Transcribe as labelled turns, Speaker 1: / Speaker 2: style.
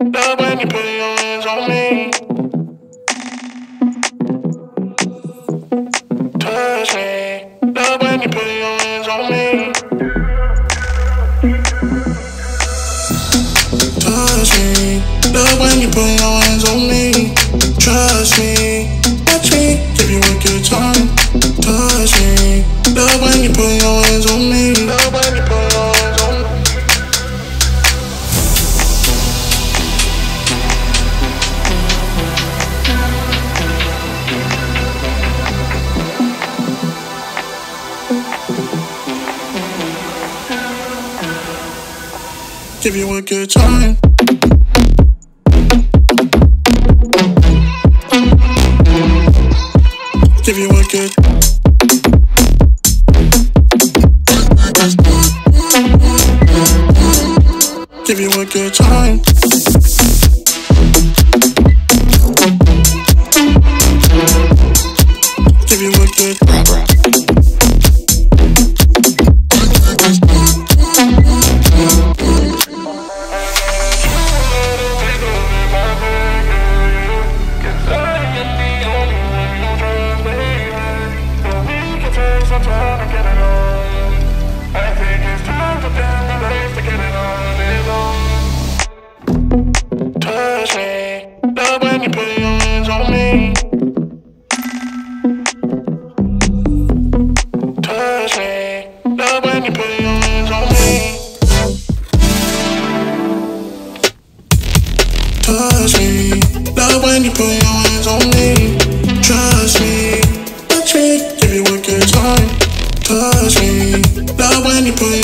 Speaker 1: love when you put your hands on me. Touch me, love when you put your hands on me. Touch me, love when you put your hands on me. Trust me, watch me, give you a good time. Touch me, love when you put your hands on me. Love when you put your hands on me. Give you a good time. Give you a good. Give you a good time. Give you a good. Touch me, love when you put your hands on me. Trust me, touch me, give you a good time. Touch me, love when you put